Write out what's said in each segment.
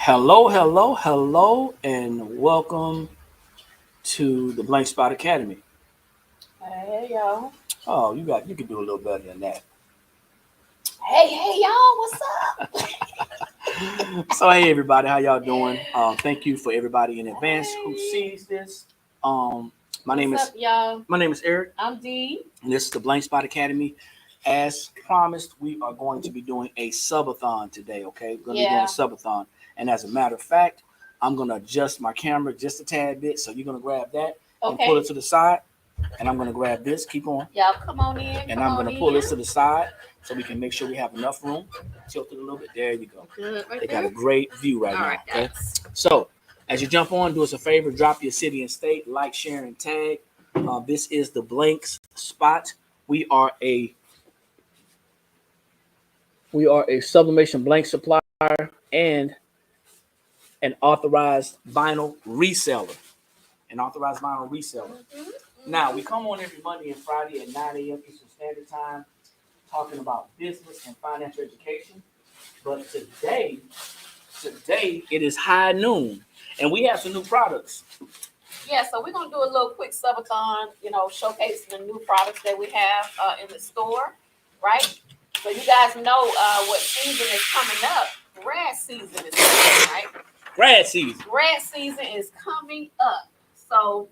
Hello, hello, hello, and welcome to the Blank Spot Academy. Hey y'all. You can do a little better than that. Hey y'all, what's up? So hey everybody, how y'all doing? Thank you for everybody in advance who sees this. Um, my name What's is up, y'all? my name is Eric, I'm Dee. and this is the Blank Spot Academy. As promised, we are going to be doing a subathon today. Okay, we're going to be doing a Yeah. subathon, and as a matter of fact, I'm going to adjust my camera just a tad bit. So you're going to grab that and pull it Okay. to the side, and I'm going to grab this. Keep on. Y'all come on in. And Come I'm on gonna pull in. this to the side so we can make sure we have enough room. Tilt it a little bit. There you go. Good right They got there. a great view right All now. right, Okay. guys. So as you jump on, do us a favor, drop your city and state, like, share, and tag. This is the Blanks Spot. We are a sublimation blank supplier and an authorized vinyl reseller. An authorized vinyl reseller. Now we come on every Monday and Friday at 9 a.m. Eastern Standard Time, talking about business and financial education. But today it is high noon, and we have some new products. Yeah, so we're gonna do a little quick subathon, showcasing the new products that we have in the store, right? So you guys know what season is coming up. Grad season is coming, right? Grad season. Grad season is coming up. So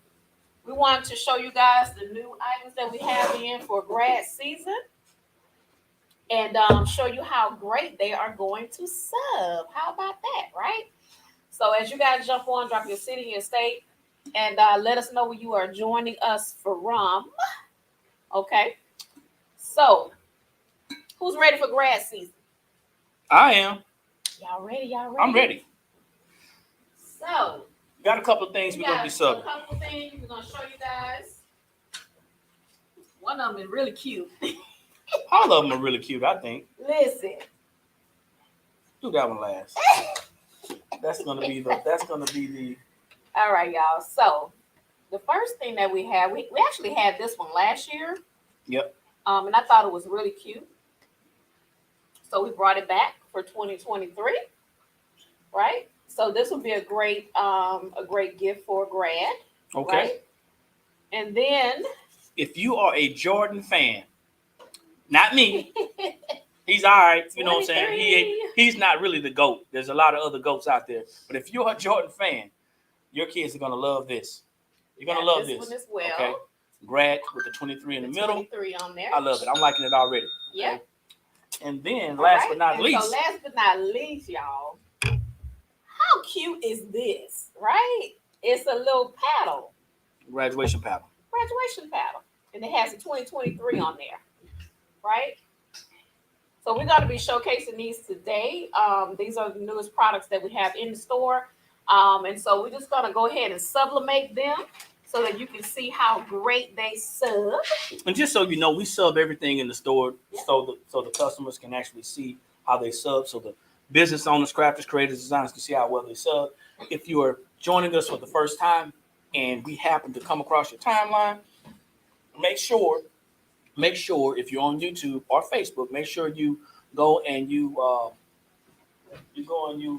we wanted to show you guys the new items that we have in for grad season and show you how great they are going to sub. How about that, right? So as you guys jump on, drop your city and your state, and let us know where you are joining us from. Okay. So who's ready for grad season? I am. Y'all ready? Y'all ready? I'm ready. So Got a couple of things we're gonna be subbing. A couple things we're gonna show you guys. One of them is really cute. All of them are really cute, I think. Listen. Do that one last. That's gonna be the. All right, y'all. So the first thing that we have, we actually had this one last year. Yep. And I thought it was really cute. So we brought it back for 2023. Right? So this would be a great gift for a grad. Okay. Right? And then if you are a Jordan fan, not me. He's all right, you know what I'm saying? He's not really the GOAT. There's a lot of other GOATs out there. But if you're a Jordan fan, your kids are gonna love this. You're gonna love this one as well. Okay. Grad with the 23 in the middle. 23 on there. I love it. I'm liking it already. Yeah. Okay? And then last but not least. So last but not least, y'all, how cute is this? Right? It's a little paddle. Graduation paddle. And it has a 2023 on there. Right? So we're going to be showcasing these today. These are the newest products that we have in the store. And so we're just going to go ahead and sublimate them so that you can see how great they sub. And just so you know, we sub everything in the store so the customers can actually see how they sub. So the business owners, crafters, creators, designers can see how well they sub. If you are joining us for the first time and we happen to come across your timeline, make sure if you're on YouTube or Facebook, make sure you go and you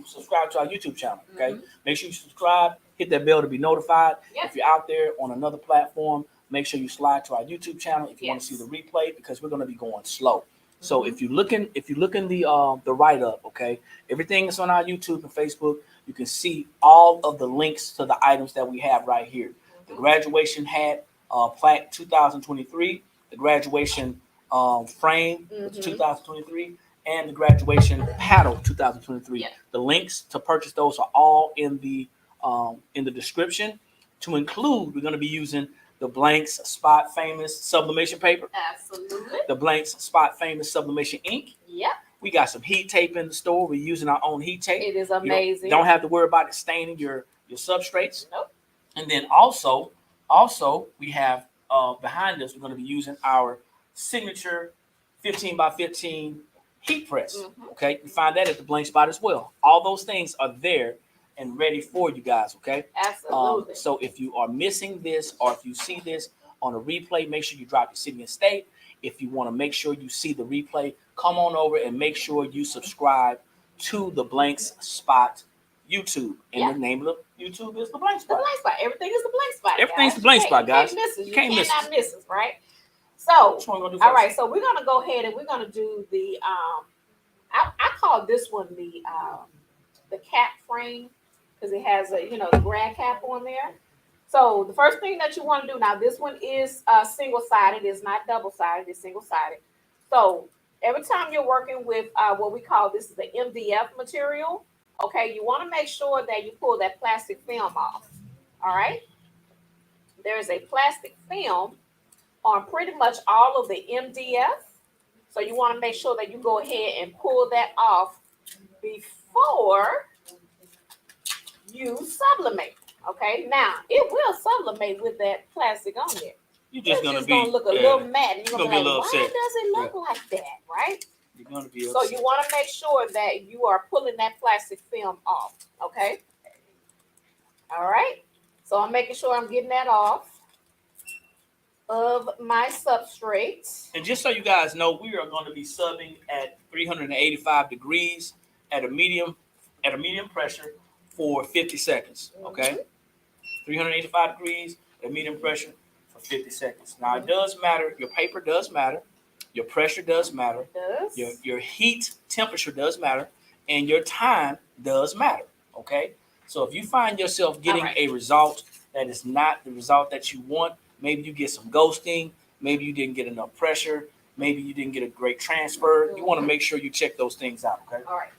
subscribe to our YouTube channel. Okay, make sure you subscribe, hit that bell to be notified. If you're out there on another platform, make sure you slide to our YouTube channel if you want to see the replay, because we're going to be going slow. So if you look in the write up, okay, everything is on our YouTube and Facebook. You can see all of the links to the items that we have right here. The graduation hat, plaque 2023. The graduation frame, 2023, and the graduation paddle 2023. Yeah. The links to purchase those are all in the description. To include, we're going to be using the Blanks Spot Famous Sublimation Paper. Absolutely. The Blanks Spot Famous Sublimation Ink. Yep. We got some heat tape in the store. We're using our own heat tape. It is amazing. You don't have to worry about it staining your substrates. Nope. And then also we have behind us, we're going to be using our signature 15 by 15 heat press. Okay, you find that at the Blank Spot as well. All those things are there and ready for you guys. Okay, absolutely. So if you are missing this, or if you see this on a replay, make sure you drop your city and state. If you want to make sure you see the replay, come on over and make sure you subscribe to the Blanks Spot YouTube, and the name of YouTube is the blank spot. The blank spot. Everything is the blank spot. Everything's the blank spot, guys. You cannot miss us, right? So, all right. So we're gonna go ahead and we're gonna do the I call this one the cap frame because it has a the grad cap on there. So the first thing that you want to do now, this one is single-sided. It's not double-sided. It's single-sided. So every time you're working with what we call this is the MDF material, okay, you want to make sure that you pull that plastic film off. All right. There is a plastic film on pretty much all of the MDF. So you want to make sure that you go ahead and pull that off before you sublimate. Okay, now it will sublimate with that plastic on there. You're just gonna look a little matte. And you're gonna be like, why upset. does it look like that, right? You're gonna be upset. So you want to make sure that you are pulling that plastic film off. Okay. All right. So I'm making sure I'm getting that off of my substrate. And just so you guys know, we are going to be subbing at 385 degrees at a medium pressure for 50 seconds. Okay. 385 degrees at medium pressure for 50 seconds. Now it does matter. Your paper does matter. Your pressure does matter. It does. Your heat temperature does matter. And your time does matter. Okay. So if you find yourself getting a result that is not the result that you want, maybe you get some ghosting, maybe you didn't get enough pressure, maybe you didn't get a great transfer, you want to make sure you check those things out. Okay. All right.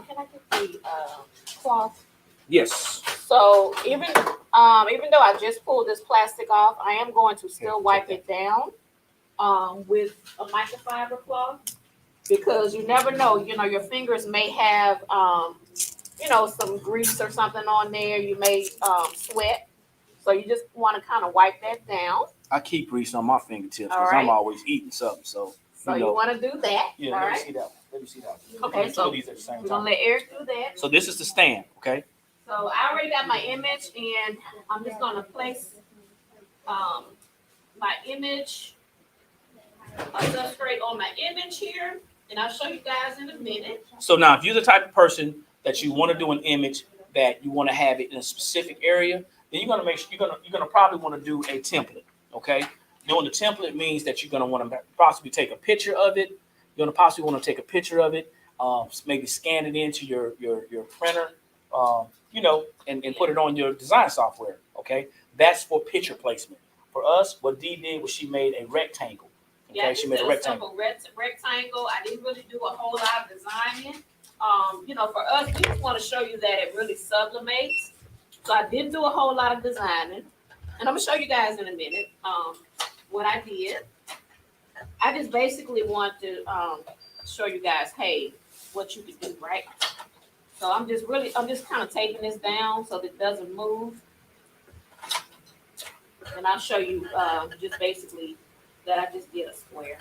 Can I get the cloth? Yes. So even though I just pulled this plastic off, I am going to still wipe it down with a microfiber cloth because you never know. Your fingers may have some grease or something on there. You may sweat, so you just want to kind of wipe that down. I keep grease on my fingertips because I'm always eating something. So you want to do that. Yeah. All let right. me see that. Okay. So we're gonna let Eric do that. So this is the stand. Okay. So I already got my image, and I'm just gonna place my image, a substrate on my image here, and I'll show you guys in a minute. So now, if you're the type of person that you want to do an image that you want to have it in a specific area, then you're gonna make sure you're gonna probably want to do a template. Okay. Doing the template means that you're gonna want to possibly take a picture of it. You're gonna possibly want to take a picture of it, maybe scan it into your printer. And put it on your design software. Okay, that's for picture placement. For us, what Dee did was she made a rectangle. Okay, yeah, she made a rectangle. Rectangle. I didn't really do a whole lot of designing. For us, we just want to show you that it really sublimates. So I didn't do a whole lot of designing, and I'm gonna show you guys in a minute what I did. I just basically want to show you guys, hey, what you can do, right? So I'm just kind of taping this down so that it doesn't move. And I'll show you just basically that I just did a square.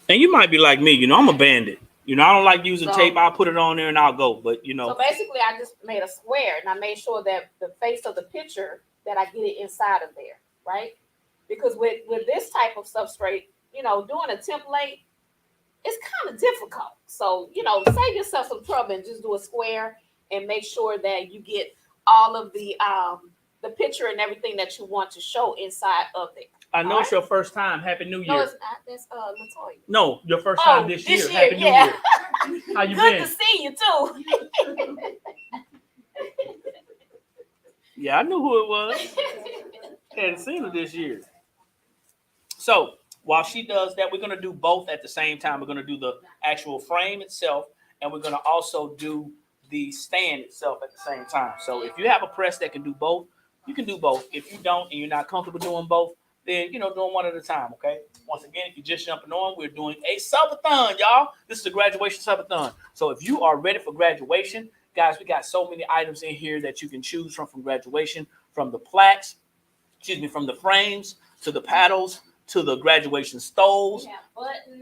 And you might be like me, I'm a bandit. I don't like using tape. I'll put it on there and I'll go. But So basically I just made a square and I made sure that the face of the picture that I get it inside of there, right? Because with this type of substrate, doing a template, it's kind of difficult. So, save yourself some trouble and just do a square and make sure that you get all of the picture and everything that you want to show inside of there. I know it's your first time. Happy New Year. No, it's not. That's Latoya. No, your first time this year. Happy New Year. How you been? Good to see you too. Yeah, I knew who it was. Hadn't seen her this year. So while she does that, we're going to do both at the same time. We're going to do the actual frame itself, and we're going to also do the stand itself at the same time. So if you have a press that can do both, you can do both. If you don't and you're not comfortable doing both, then doing one at a time. Okay. Once again, if you're just jumping on, we're doing a Sub-a-thon, y'all. This is a graduation Sub-a-thon. So if you are ready for graduation, guys, we got so many items in here that you can choose from graduation, from the plaques, from the frames to the paddles to the graduation stoles.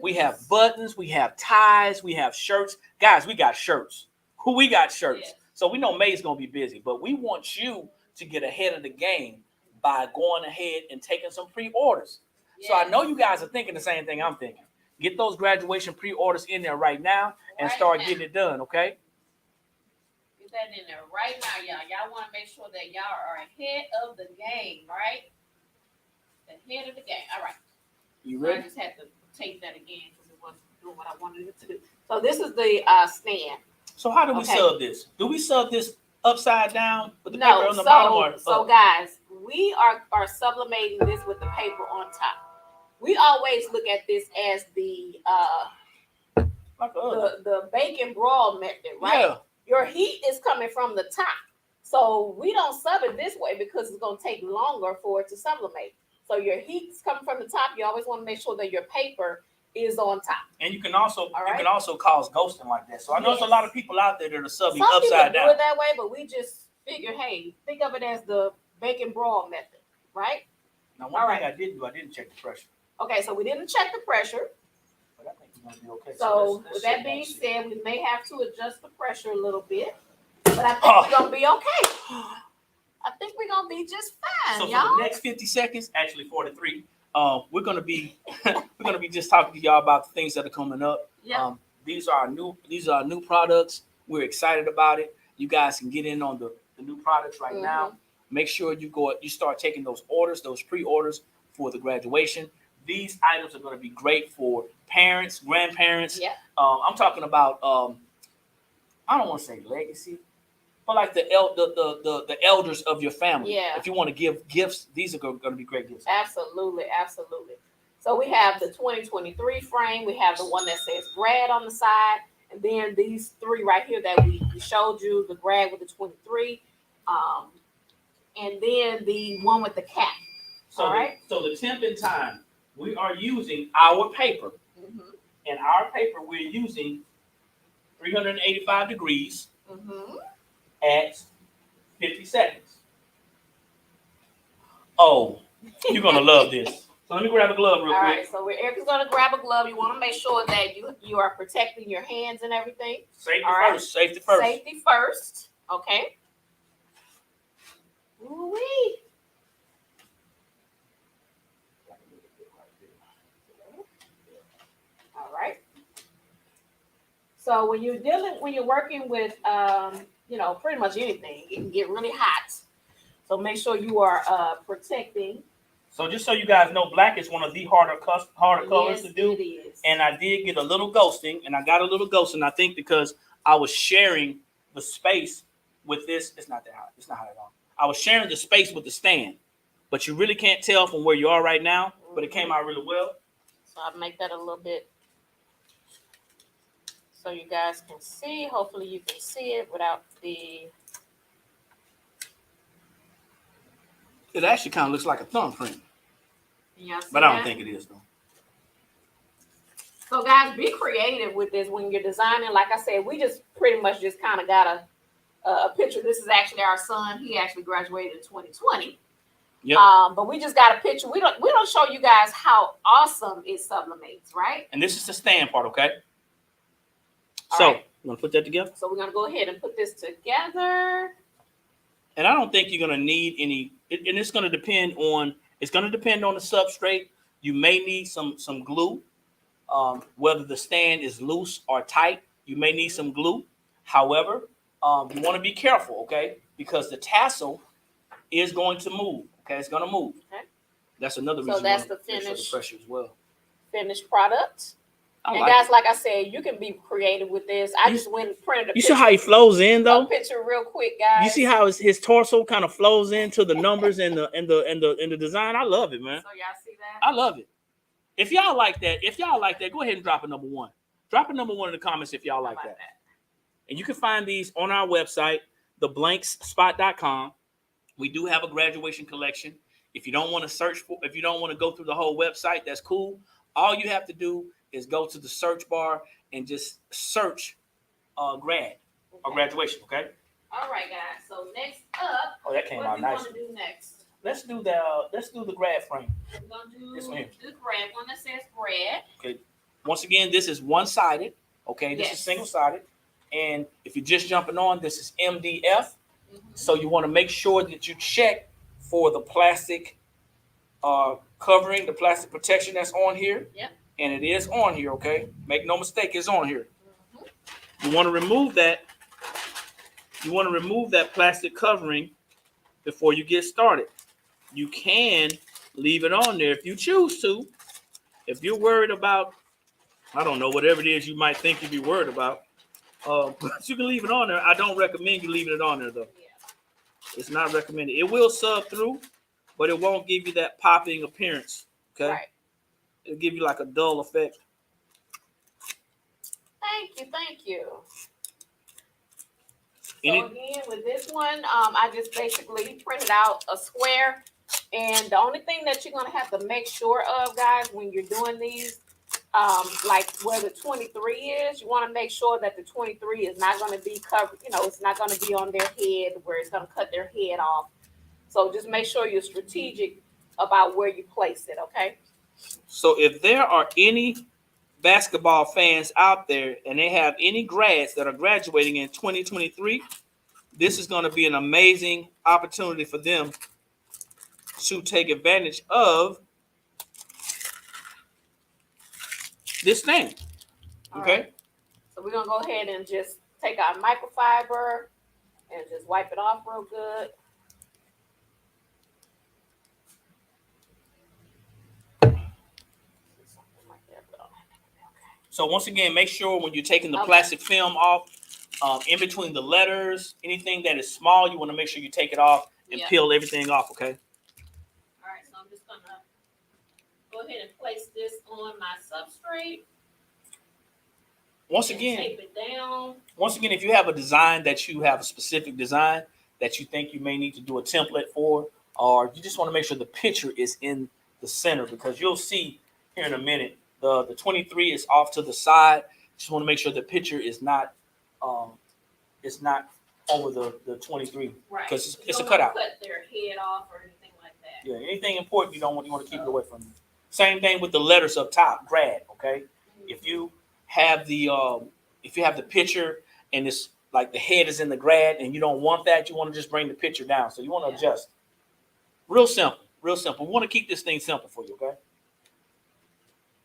We have buttons. We have ties. We have shirts. Guys, we got shirts. We got shirts. Yeah. So we know May's going to be busy, but we want you to get ahead of the game by going ahead and taking some pre-orders. Yeah. So I know you guys are thinking the same thing I'm thinking. Get those graduation pre-orders in there right now and start getting it done, okay? that in there right now, y'all. Y'all want to make sure that y'all are ahead of the game, right? Ahead of the game. All right. You So ready? I just had to tape that again because it wasn't doing what I wanted it to do. So this is the stand. So how do we Okay. sub this? Do we sub this upside down with the No, paper on the bottom or so up? guys, we are sublimating this with the paper on top. We always look at this as the Like the other. the bake and broil method, right? Yeah. Your heat is coming from the top. So we don't sub it this way because it's going to take longer for it to sublimate. So your heat's coming from the top. You always want to make sure that your paper is on top. And you can also All right. cause ghosting like that. So I know there's a lot of people out there that are subbing Some upside people down. do it that way, but we just figure, hey, think of it as the bake and broil method, right? Now one All thing right. I did do, I didn't check the pressure. Okay, so we didn't check the pressure. But I think we're gonna be okay. So let's with sit that back, being sit. said, we may have to adjust the pressure a little bit, but I think we're gonna be okay. I think we're gonna be just fine, So for y'all. the next 50 seconds, actually 43, we're gonna be just talking to y'all about the things that are coming up. Yeah. These are our new products. We're excited about it. You guys can get in on the new products right now. Make sure you start taking those orders, those pre-orders for the graduation. These items are going to be great for parents, grandparents. Yeah. I'm talking about I don't want to say legacy, but like the elders of your family. Yeah. If you want to give gifts, these are going to be great gifts. Absolutely, absolutely. So we have the 2023 frame. We have the one that says grad on the side, and then these three right here that we showed you, the grad with the 23, and then the one with the cap. So All right. So the temp and time, we are using our paper. Mm-hmm. And our paper, we're using 385 degrees Mm-hmm. at 50 seconds. Oh, you're going to love this. So let me grab a glove real All quick. right, so Eric is going to grab a glove. You want to make sure that you are protecting your hands and everything. Safety All right. first. Safety first. Safety first. Okay. Ooh-wee. All right. So when you're working with, pretty much anything, it can get really hot. So make sure you are protecting. So just so you guys know, black is one of the harder colors to do. It is. And I did get a little ghosting, and I got a little ghosting, I think, because I was sharing the space with this. It's not that hot. It's not hot at all. I was sharing the space with the stand, but you really can't tell from where you are right now, but it came out really well. So I'll make that a little bit so you guys can see. Hopefully you can see it without the... It actually kind of looks like a thumbprint, Y'all see but I don't that? think it is, though. So guys, be creative with this when you're designing. Like I said, we just pretty much just kind of got a picture. This is actually our son. He actually graduated in 2020. Yep. But we just got a picture. We don't show you guys how awesome it sublimates, right? And this is the stand part, okay? All So, right. you want to put that together? So we're gonna go ahead and put this together. And I don't think you're going to need any, and it's going to depend on the substrate. You may need some glue, whether the stand is loose or tight. You may need some glue. However, you want to be careful, okay? Because the tassel is going to move, okay? It's going to move. Okay. That's another reason. So that's you the wanna make sure finish. the pressure as well. Finished product. I And like guys, it. like I said, you can be creative with this. I just went and printed a You picture. see how he flows in, A though? picture real quick, guys. You see how his torso kind of flows into the numbers and the design. I love it, man. So y'all see that? I love it. If y'all like that, go ahead and drop a number one. Drop a number one in the comments if y'all like that. And you can find these on our website, theblankspot.com. We do have a graduation collection. If you don't want to go through the whole website, that's cool. All you have to do is go to the search bar and just search grad or graduation, okay? All right, guys. So next up, Oh, that came what out do we nice. want to do next? Let's do the grad frame. We're going to do Yes, ma'am. the grad one that says grad. Okay. Once again, this is one-sided. Okay, this Yes. is single-sided. And if you're just jumping on, this is MDF. Mm-hmm. So you want to make sure that you check for the plastic covering, the plastic protection that's on here. Yep. And it is on here, okay? Make no mistake, it's on here. Mm-hmm. You want to remove that you want to remove that plastic covering before you get started. You can leave it on there if you choose to. If you're worried about, I don't know, whatever it is you might think you'd be worried about, but you can leave it on there. I don't recommend you leaving it on there, though. It's not recommended. It will sub through, but it won't give you that popping appearance, okay? Right. It'll give you like a dull effect. Thank you. So again, with this one, I just basically printed out a square. And the only thing that you're going to have to make sure of, guys, when you're doing these, like where the 23 is, you want to make sure that the 23 is not going to be covered. You know, it's not going to be on their head where it's going to cut their head off. So just make sure you're strategic about where you place it, okay? So if there are any basketball fans out there and they have any grads that are graduating in 2023, this is going to be an amazing opportunity for them to take advantage of this thing. Okay. Right. So we're going to go ahead and just take our microfiber and just wipe it off real good. So once again, make sure when you're taking the plastic film off, in between the letters, anything that is small, you want to make sure you take it off and peel everything off, okay? All right, so I'm just going to go ahead and place this on my substrate. Once again, tape it down. Once again, if you have a design that you have a specific design that you think you may need to do a template for, or you just want to make sure the picture is in the center, because you'll see here in a minute, the 23 is off to the side. Just want to make sure the picture is not over the 23, right? Because it's a cutout. Cut their head off or anything like that. Yeah, anything important you want to keep it away from you. Same thing with the letters up top, grad. Okay, if you have the picture and it's like the head is in the grad and you don't want that, you want to just bring the picture down. So you want to adjust. Real simple, real simple. We want to keep this thing simple for you. Okay.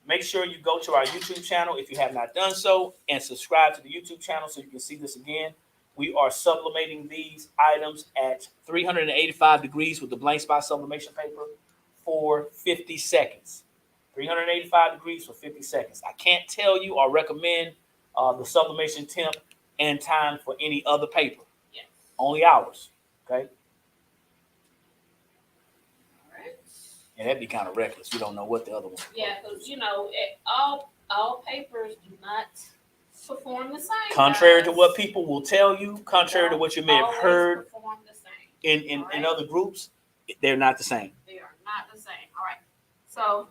Make sure you go to our YouTube channel if you have not done so, and subscribe to the YouTube channel so you can see this again. We are sublimating these items at 385 degrees with the blank spot sublimation paper for 50 seconds. 385 degrees for 50 seconds. I can't tell you or recommend the sublimation temp and time for any other paper. Yes. Only ours. Okay. And that'd be kind of reckless. You don't know what the other one is. Yeah, because all papers do not perform the same. Contrary to what people will tell you, contrary to what you may have heard in other groups, they're not the same. They are not the same. All right. So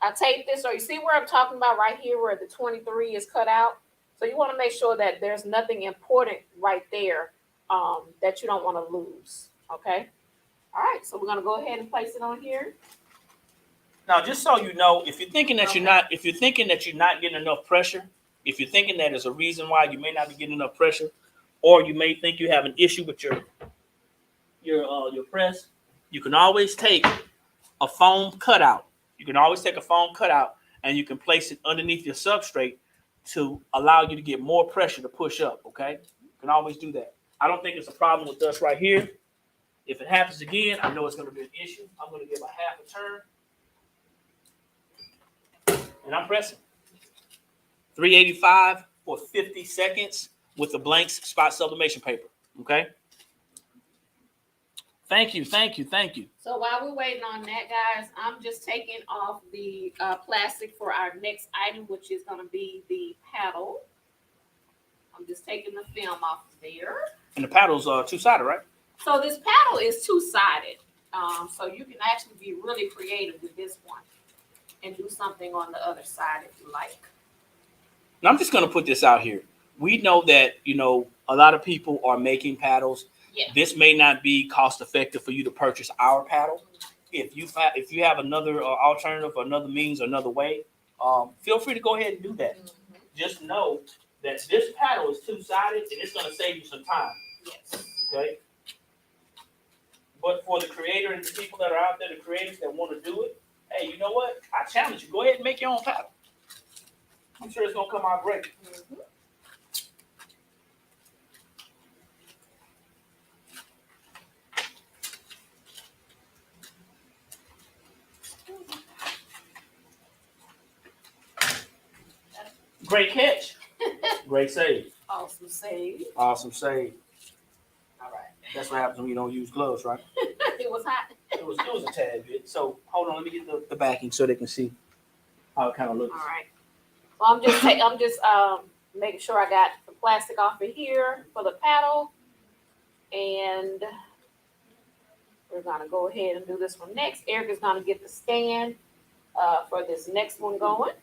I take this, so you see where I'm talking about right here where the 23 is cut out. So you want to make sure that there's nothing important right there that you don't want to lose. Okay. All right, so we're gonna go ahead and place it on here. Now, just so you know, if you're thinking that you're not getting enough pressure, if you're thinking that there's a reason why you may not be getting enough pressure, or you may think you have an issue with your press, you can always take a foam cutout. You can always take a foam cutout and you can place it underneath your substrate to allow you to get more pressure to push up. Okay, you can always do that. I don't think it's a problem with us right here. If it happens again, I know it's going to be an issue. I'm going to give a half a turn. And I'm pressing. 385 for 50 seconds with the blank spot sublimation paper. Okay? Thank you. So while we're waiting on that, guys, I'm just taking off the plastic for our next item, which is going to be the paddle. I'm just taking the film off there. And the paddle's two-sided, right? So this paddle is two-sided. So you can actually be really creative with this one and do something on the other side if you like. Now I'm just going to put this out here. We know that, a lot of people are making paddles. Yeah. This may not be cost effective for you to purchase our paddle. If you have another alternative or another means or another way, feel free to go ahead and do that. Mm-hmm. Just know that this paddle is two-sided and it's going to save you some time. Yes. Okay. But for the creator and the people that are out there, the creators that want to do it, hey, you know what? I challenge you. Go ahead and make your own paddle. I'm sure it's going to come out great. Mm-hmm. Great catch. Great save. Awesome save. Awesome save. All right. That's what happens when you don't use gloves, right? It was hot. It was a tad bit. So hold on, let me get the backing so they can see how it kind of looks. All right. Well, I'm just making sure I got the plastic off of here for the paddle, and we're gonna go ahead and do this one next. Eric is gonna get the stand for this next one going.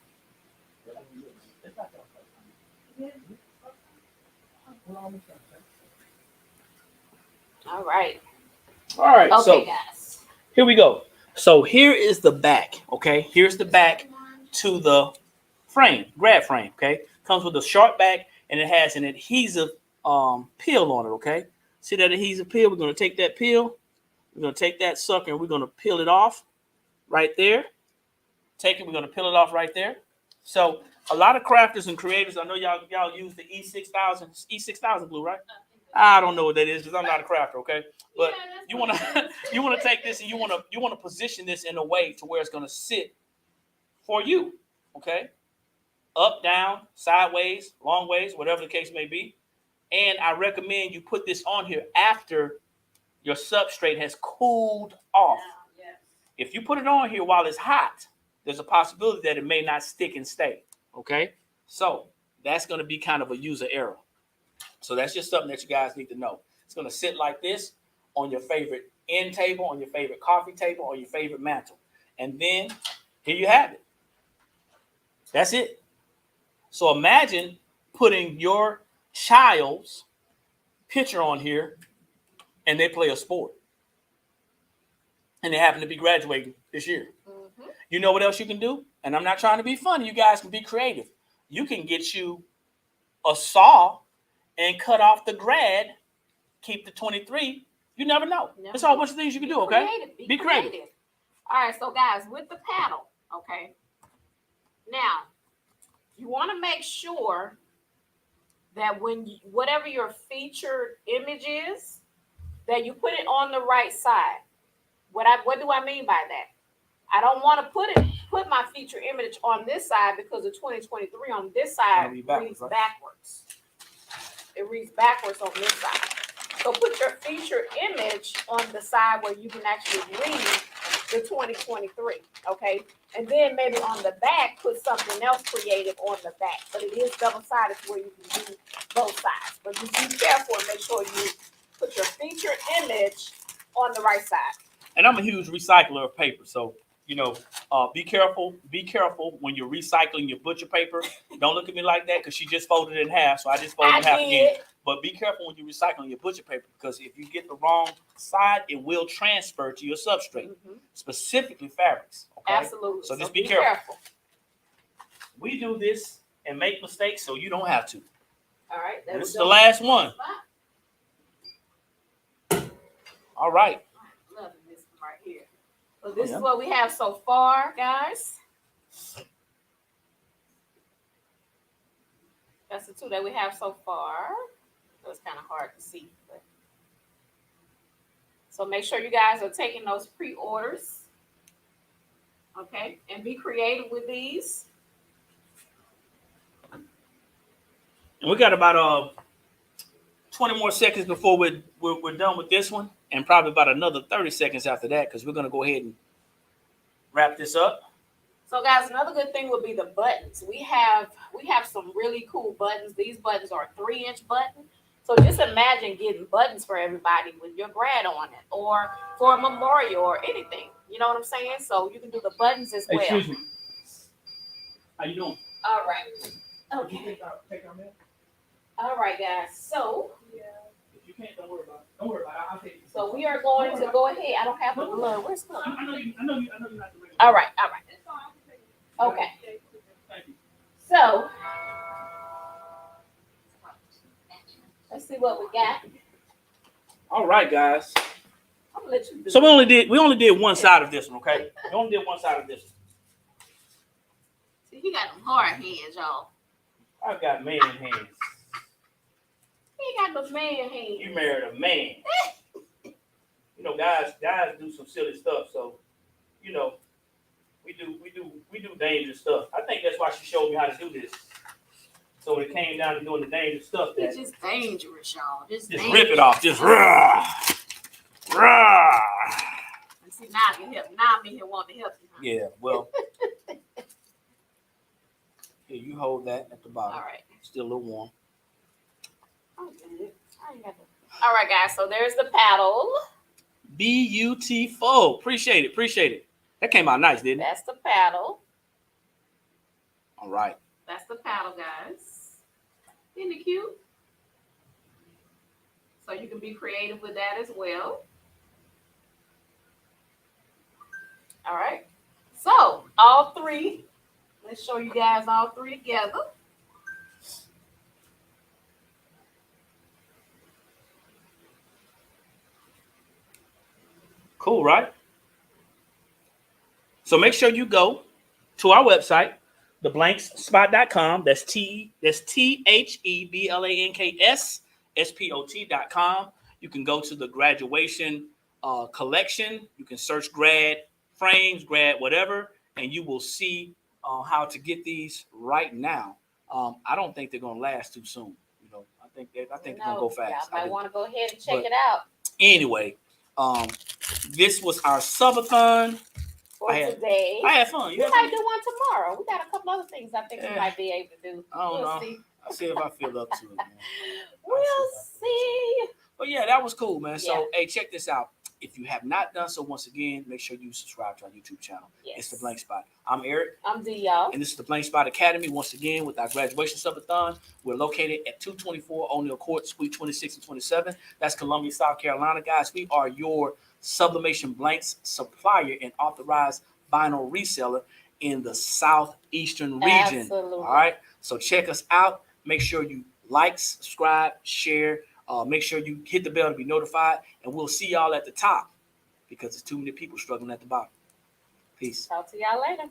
All right. All right. Okay, So guys. here we go. So here is the back. Okay. Here's the back to the frame, grab frame. Okay. Comes with a sharp back and it has an adhesive peel on it. Okay. See that adhesive peel? We're going to take that peel. We're going to take that sucker and we're going to peel it off right there. Take it. We're going to peel it off right there. So a lot of crafters and creators, I know y'all use the E6000 glue, right? I don't know what that is because I'm not a crafter, okay? But you want to take this and you want to position this in a way to where it's going to sit for you, okay? Up, down, sideways, long ways, whatever the case may be. And I recommend you put this on here after your substrate has cooled off. If you put it on here while it's hot, there's a possibility that it may not stick and stay, okay? So that's going to be kind of a user error. So that's just something that you guys need to know. It's going to sit like this on your favorite end table, on your favorite coffee table, or your favorite mantle. And then here you have it. That's it. So imagine putting your child's picture on here and they play a sport. And they happen to be graduating this year. Mm-hmm. You know what else you can do? And I'm not trying to be funny. You guys can be creative. You can get you a saw and cut off the grad, keep the 23. You never know. No. There's a whole bunch of things you can do, okay? Be creative. All right, so guys, with the paddle, okay? Now, you want to make sure that whatever your featured image is, that you put it on the right side. What do I mean by that? I don't want to put my feature image on this side because the 2023 on this side reads backwards. It reads backwards on this side. So put your feature image on the side where you can actually read the 2023, okay? And then maybe on the back, put something else creative on the back. But it is double-sided where you can do both sides. But just be careful and make sure you put your feature image on the right side. And I'm a huge recycler of paper, so be careful. Be careful when you're recycling your butcher paper. Don't look at me like that because she just folded it in half, so I just folded it in half again. But be careful when you're recycling your butcher paper because if you get the wrong side, it will transfer to your substrate, specifically fabrics. Okay? Absolutely. So just be careful. We do this and make mistakes, so you don't have to. All right. This is the last one. All right. Loving this one right here. So this is what we have so far, guys. That's the two that we have so far. So it's kind of hard to see. But. So make sure you guys are taking those pre-orders. Okay. And be creative with these. And we got about 20 more seconds before we're done with this one. And probably about another 30 seconds after that because we're going to go ahead and wrap this up. So, guys, another good thing would be the buttons. We have some really cool buttons. These buttons are 3-inch buttons. So just imagine getting buttons for everybody with your grad on it or for a memorial or anything. You know what I'm saying? So you can do the buttons as well. Excuse me. How you doing? All right. Okay. All right, guys. So... If you can't, don't worry about it. Don't worry about it. I'll take it. So we are going to go ahead. I don't have the blood. Where's the blood? I know you're not the regular. All right. Okay. Thank you. So let's see what we got. All right, guys. I'm gonna let you do so we only did one side of this one, okay? We only did one side of this one. See, he got them hard hands, y'all. I've got man hands. He got the man hands. You married a man. Guys do some silly stuff, so we do dangerous stuff. I think that's why she showed me how to do this. So it came down to doing the dangerous stuff. It's just dangerous, y'all. Just rip it off. Just rah, rah. See, now you help. Now I'm in here wanting to help you. Huh? Yeah, well. Here, you hold that at the bottom. All right. Still a little warm. Oh, good. All right, guys. So there's the paddle. Beautiful. Appreciate it. Appreciate it. That came out nice, didn't it? That's the paddle. All right. That's the paddle, guys. Isn't it cute? So you can be creative with that as well. All right. So all three. Let's show you guys all three together. Cool, right? So make sure you go to our website, theblanksspot.com. That's THEBLANKSSPOT.com. You can go to the graduation collection. You can search grad frames, grad whatever, and you will see how to get these right now. I don't think they're gonna last too soon. You know, I think they're gonna go fast. I might want to go ahead and check it out. Anyway, this was our subathon for today. I had fun. We might do one tomorrow. We got a couple other things I think we might be able to do. I don't know. See. I'll see if I feel up to it, man. We'll see. But yeah, that was cool, man. So, hey, check this out. If you have not done so, once again, make sure you subscribe to our YouTube channel. Yes. It's The Blank Spot. I'm Eric. I'm D, y'all. And this is The Blank Spot Academy, once again, with our graduation subathon. We're located at 224 O'Neill Court, Suite 26 and 27. That's Columbia, South Carolina, guys. We are your sublimation blanks supplier and authorized vinyl reseller in the southeastern region. Absolutely. All right. So check us out. Make sure you like, subscribe, share. Make sure you hit the bell to be notified, and we'll see y'all at the top because there's too many people struggling at the bottom. Peace. Talk to y'all later.